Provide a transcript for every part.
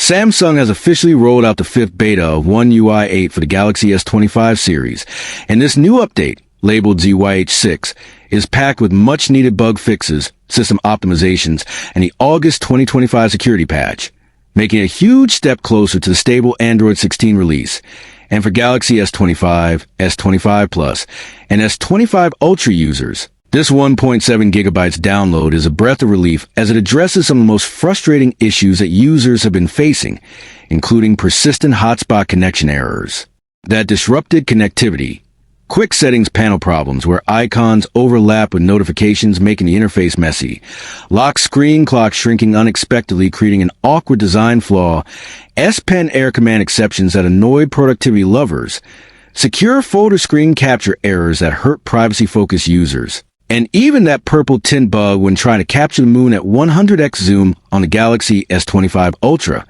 Samsung has officially rolled out the fifth beta of One UI 8 for the Galaxy S25 series, and this new update, labeled ZYH6, is packed with much-needed bug fixes, system optimizations, and the August 2025 security patch, making a huge step closer to the stable Android 16 release. And for Galaxy S25, S25 Plus, and S25 Ultra users, this 1.7 gigabytes download is a breath of relief as it addresses some of the most frustrating issues that users have been facing, including persistent hotspot connection errors, that disrupted connectivity, quick settings panel problems where icons overlap with notifications making the interface messy, lock screen clock shrinking unexpectedly creating an awkward design flaw, S Pen air command exceptions that annoyed productivity lovers, secure folder screen capture errors that hurt privacy-focused users, and even that purple tint bug when trying to capture the moon at 100x zoom on the Galaxy S25 Ultra,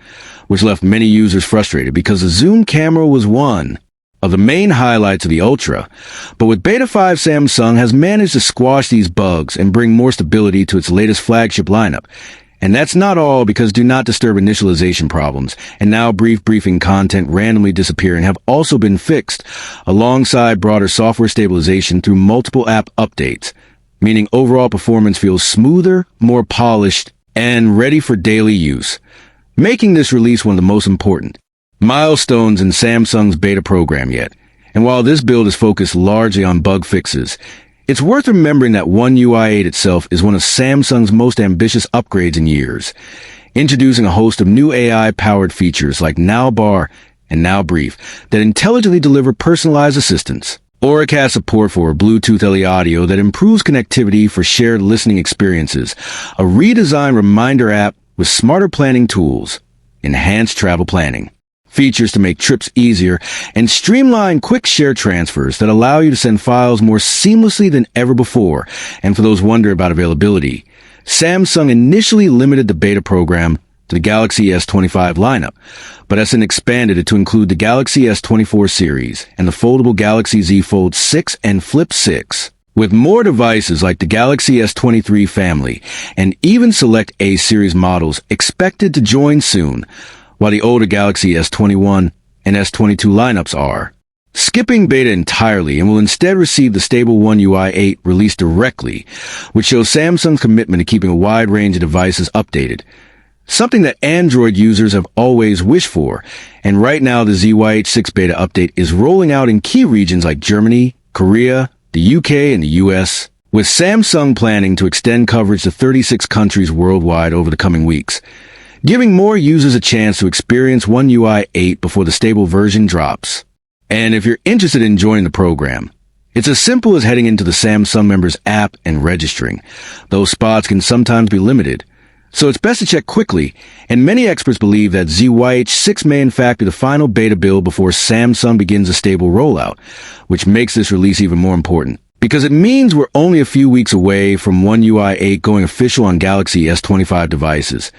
which left many users frustrated because the zoom camera was one of the main highlights of the Ultra. But with Beta 5, Samsung has managed to squash these bugs and bring more stability to its latest flagship lineup. And that's not all, because do not disturb initialization problems and now brief briefing content randomly disappearing have also been fixed, alongside broader software stabilization through multiple app updates, meaning overall performance feels smoother, more polished, and ready for daily use, making this release one of the most important milestones in Samsung's beta program yet. And while this build is focused largely on bug fixes, it's worth remembering that One UI 8 itself is one of Samsung's most ambitious upgrades in years, introducing a host of new AI-powered features like Now Bar and Now Brief that intelligently deliver personalized assistance, Auracast support for Bluetooth LE audio that improves connectivity for shared listening experiences, a redesigned reminder app with smarter planning tools, enhanced travel planning, features to make trips easier, and streamline quick share transfers that allow you to send files more seamlessly than ever before. And for those wondering about availability, Samsung initially limited the beta program to the Galaxy S25 lineup, but has since expanded it to include the Galaxy S24 series and the foldable Galaxy Z Fold 6 and Flip 6, with more devices like the Galaxy S23 family and even select A series models expected to join soon, while the older Galaxy S21 and S22 lineups are skipping beta entirely and will instead receive the stable One UI 8 released directly, which shows Samsung's commitment to keeping a wide range of devices updated, something that Android users have always wished for. And right now the ZYH6 beta update is rolling out in key regions like Germany, Korea, the UK, and the US, with Samsung planning to extend coverage to 36 countries worldwide over the coming weeks, giving more users a chance to experience One UI 8 before the stable version drops. And if you're interested in joining the program, it's as simple as heading into the Samsung Members app and registering. Those spots can sometimes be limited, so it's best to check quickly, and many experts believe that ZYH6 may in fact be the final beta build before Samsung begins a stable rollout, which makes this release even more important, because it means we're only a few weeks away from One UI 8 going official on Galaxy S25 devices.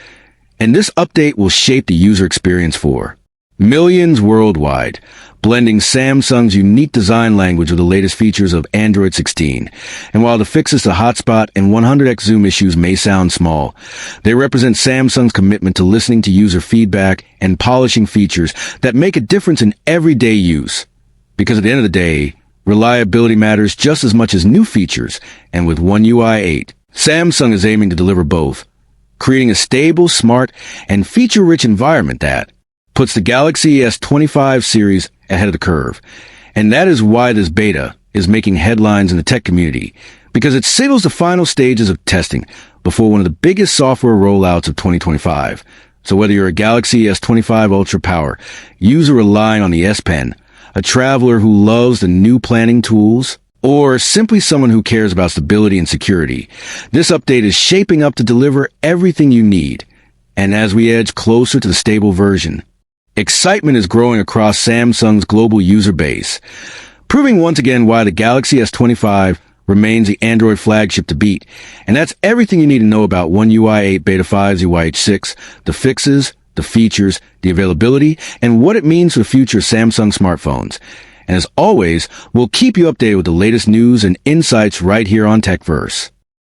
And this update will shape the user experience for millions worldwide, blending Samsung's unique design language with the latest features of Android 16. And while the fixes to hotspot and 100x zoom issues may sound small, they represent Samsung's commitment to listening to user feedback and polishing features that make a difference in everyday use. Because at the end of the day, reliability matters just as much as new features, and with One UI 8, Samsung is aiming to deliver both, creating a stable, smart, and feature-rich environment that puts the Galaxy S25 series ahead of the curve. And that is why this beta is making headlines in the tech community, because it signals the final stages of testing before one of the biggest software rollouts of 2025. So whether you're a Galaxy S25 Ultra power user relying on the S Pen, a traveler who loves the new planning tools, or simply someone who cares about stability and security, this update is shaping up to deliver everything you need. And as we edge closer to the stable version, excitement is growing across Samsung's global user base, proving once again why the Galaxy S25 remains the Android flagship to beat. And that's everything you need to know about One UI 8 Beta 5 ZYH6, the fixes, the features, the availability, and what it means for the future of Samsung smartphones. And as always, we'll keep you updated with the latest news and insights right here on TechVerse.